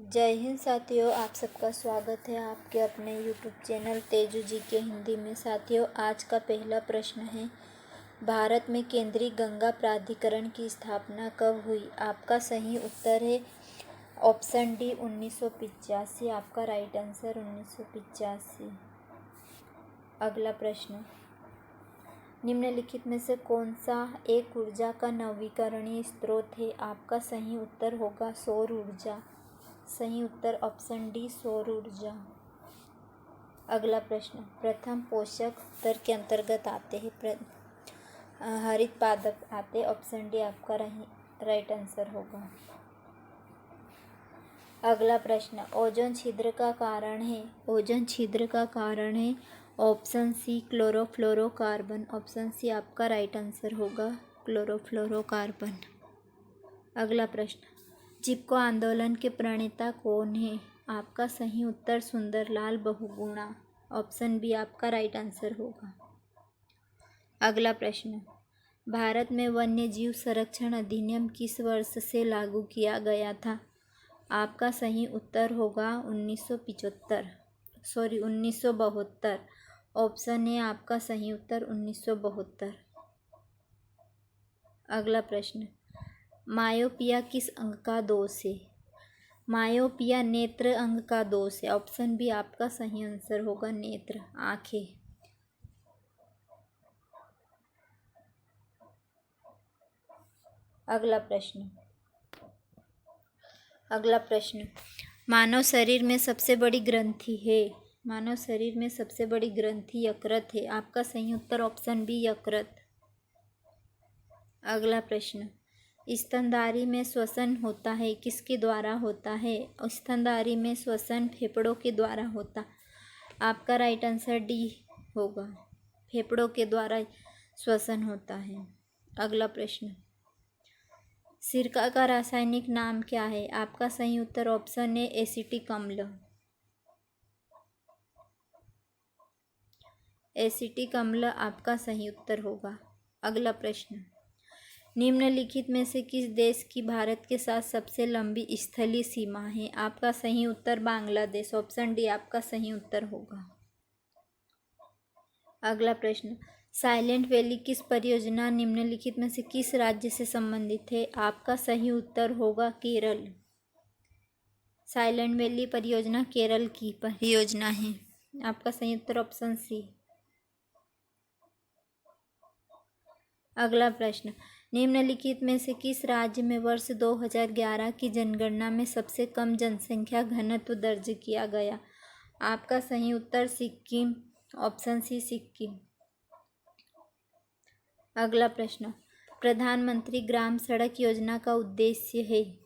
जय हिंद साथियों, आप सबका स्वागत है आपके अपने यूट्यूब चैनल तेजू जी के हिंदी में। साथियों, आज का पहला प्रश्न है, भारत में केंद्रीय गंगा प्राधिकरण की स्थापना कब हुई? आपका सही उत्तर है ऑप्शन डी 1985। आपका राइट आंसर 1985। अगला प्रश्न, निम्नलिखित में से कौन सा एक ऊर्जा का नवीकरणीय स्रोत है? आपका सही उत्तर होगा सौर ऊर्जा। सही उत्तर ऑप्शन डी सौर ऊर्जा। अगला प्रश्न, प्रथम पोषक स्तर के अंतर्गत आते हैं हरित पादप आते। ऑप्शन डी आपका राइट आंसर होगा। अगला प्रश्न, ओजोन छिद्र का कारण है। ओजोन छिद्र का कारण है option C chlorofluorocarbon. Option C आपका राइट आंसर होगा क्लोरोफ्लोरोकार्बन। अगला प्रश्न, चिपको आंदोलन के प्रणेता कौन है? आपका सही उत्तर सुंदरलाल बहुगुणा। ऑप्शन बी आपका राइट आंसर होगा। अगला प्रश्न, भारत में वन्य जीव संरक्षण अधिनियम किस वर्ष से लागू किया गया था? आपका सही उत्तर होगा 1972। ऑप्शन ए आपका सही उत्तर 1972। अगला प्रश्न, मायोपिया किस अंग का दोष है? मायोपिया नेत्र अंग का दोष है। ऑप्शन बी आपका सही आंसर होगा नेत्र, आंखें। अगला प्रश्न, मानव शरीर में सबसे बड़ी ग्रंथि है। मानव शरीर में सबसे बड़ी ग्रंथि यकृत है। आपका सही उत्तर ऑप्शन बी यकृत। अगला प्रश्न, स्तनधारी में श्वसन होता है किसके द्वारा होता है? स्तनधारी में श्वसन फेफड़ों के द्वारा होता। आपका राइट आंसर डी होगा, फेफड़ों के द्वारा श्वसन होता है। अगला प्रश्न, सिरका का रासायनिक नाम क्या है? आपका सही उत्तर ऑप्शन ए एसिटिक अम्ल। एसिटिक अम्ल आपका सही उत्तर होगा। अगला प्रश्न, निम्नलिखित में से किस देश की भारत के साथ सबसे लंबी स्थलीय सीमा है? आपका सही उत्तर बांग्लादेश। ऑप्शन डी आपका सही उत्तर होगा। अगला प्रश्न, साइलेंट वैली किस परियोजना निम्नलिखित में से किस राज्य से संबंधित है? आपका सही उत्तर होगा केरल। साइलेंट वैली परियोजना केरल की परियोजना है। आपका सही उत्तर ऑप्शन सी। अगला प्रश्न, निम्नलिखित में से किस राज्य में वर्ष 2011 की जनगणना में सबसे कम जनसंख्या घनत्व दर्ज किया गया? आपका सही उत्तर सिक्किम। Option C Sikkim. अगला प्रश्न, प्रधानमंत्री ग्राम सड़क योजना का उद्देश्य है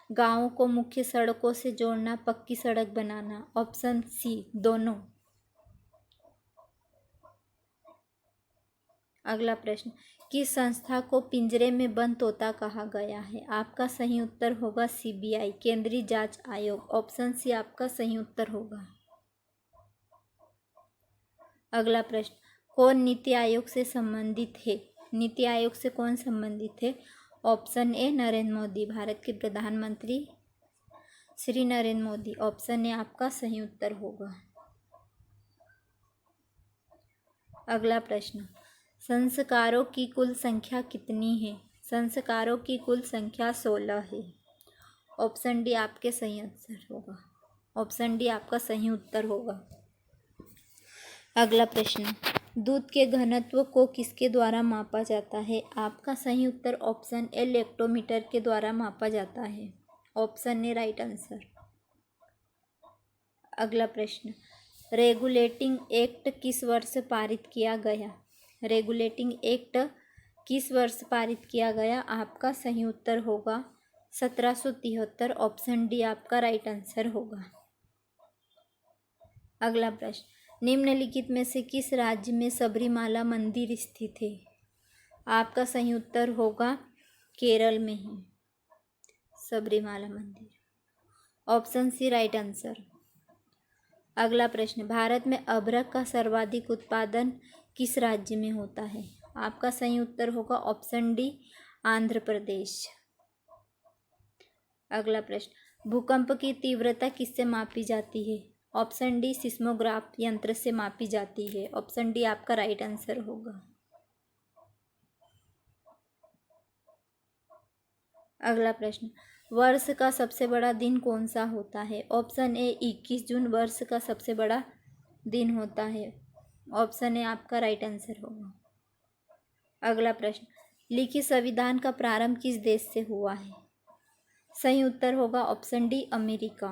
गांवों को मुख्य सड़कों से जोड़ना, पक्की सड़क बनाना। ऑप्शन सी दोनों। अगला प्रश्न, किस संस्था को पिंजरे में बंद तोता कहा गया है? आपका सही उत्तर होगा सीबीआई, केंद्रीय जांच आयोग। ऑप्शन सी आपका सही उत्तर होगा। अगला प्रश्न, कौन नीति आयोग से संबंधित है? नीति आयोग से कौन संबंधित है? ऑप्शन ए नरेंद्र मोदी, भारत के प्रधानमंत्री श्री नरेंद्र मोदी। ऑप्शन ए आपका सही उत्तर होगा। अगला प्रश्न, संस्कारों की कुल संख्या कितनी है? संस्कारों की कुल संख्या 16 है। ऑप्शन डी आपके सही आंसर होगा। ऑप्शन डी आपका सही उत्तर होगा। अगला प्रश्न, दूध के घनत्व को किसके द्वारा मापा जाता है? आपका सही उत्तर ऑप्शन ए लेक्टोमीटर के द्वारा मापा जाता है। Option A right answer. अगला प्रश्न, रेगुलेटिंग एक्ट किस वर्ष पारित किया गया? रेगुलेटिंग एक्ट किस वर्ष पारित किया गया? आपका सही उत्तर होगा 1773। ऑप्शन डी आपका राइट आंसर होगा। अगला प्रश्न, निम्नलिखित में से किस राज्य में सबरीमाला मंदिर स्थित है? आपका सही उत्तर होगा केरल में ही सबरीमाला मंदिर। Option C right answer. अगला प्रश्न, भारत में अभ्रक का सर्वाधिक उत्पादन किस राज्य में होता है? आपका सही उत्तर होगा ऑप्शन डी आंध्र प्रदेश। अगला प्रश्न, भूकंप की तीव्रता किससे मापी जाती है? ऑप्शन डी सिस्मोग्राफ यंत्र से मापी जाती है। ऑप्शन डी आपका राइट आंसर होगा। अगला प्रश्न, वर्ष का सबसे बड़ा दिन कौन सा होता है? ऑप्शन ए 21 जून वर्ष का सबसे बड़ा दिन होता है। ऑप्शन ए आपका राइट आंसर होगा। अगला प्रश्न, लिखित संविधान का प्रारंभ किस देश से हुआ है? सही उत्तर होगा option D America.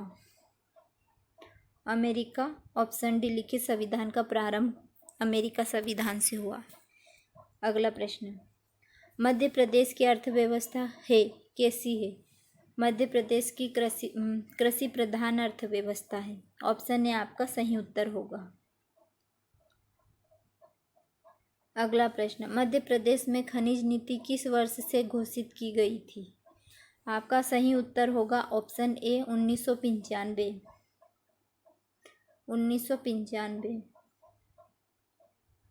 America. Option D लिखित संविधान का प्रारंभ अमेरिका संविधान से हुआ। अगला प्रश्न, मध्य प्रदेश की अर्थव्यवस्था कैसी है? मध्य प्रदेश की कृषि प्रधान अर्थव्यवस्था है। ऑप्शन ए आपका सही उत्तर होगा। अगला प्रश्न, मध्य प्रदेश में खनिज नीति किस वर्ष से घोषित की गई थी? आपका सही उत्तर होगा ऑप्शन ए 1995। 1995।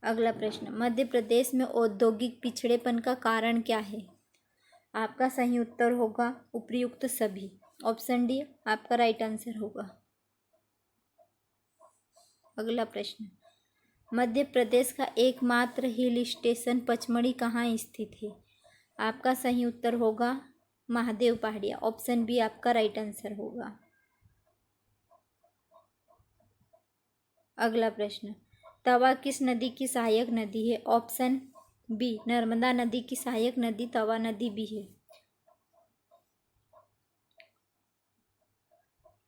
अगला प्रश्न, मध्य प्रदेश में औद्योगिक पिछड़ेपन का कारण क्या है? आपका सही उत्तर होगा उपयुक्त सभी। ऑप्शन डी आपका राइट आंसर होगा। अगला प्रश्न, मध्य प्रदेश का एकमात्र हिल स्टेशन पचमढ़ी कहाँ स्थित है? आपका सही उत्तर होगा महादेव पहाड़िया। ऑप्शन बी आपका राइट आंसर होगा। अगला प्रश्न, तवा किस नदी की सहायक नदी है? ऑप्शन बी नर्मदा नदी की सहायक नदी तवा नदी भी है।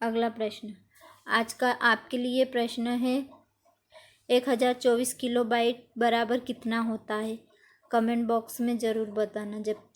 अगला प्रश्न, आज का आपके लिए प्रश्न है 1024 किलोबाइट बराबर कितना होता है? कमेंट बॉक्स में ज़रूर बताना। जब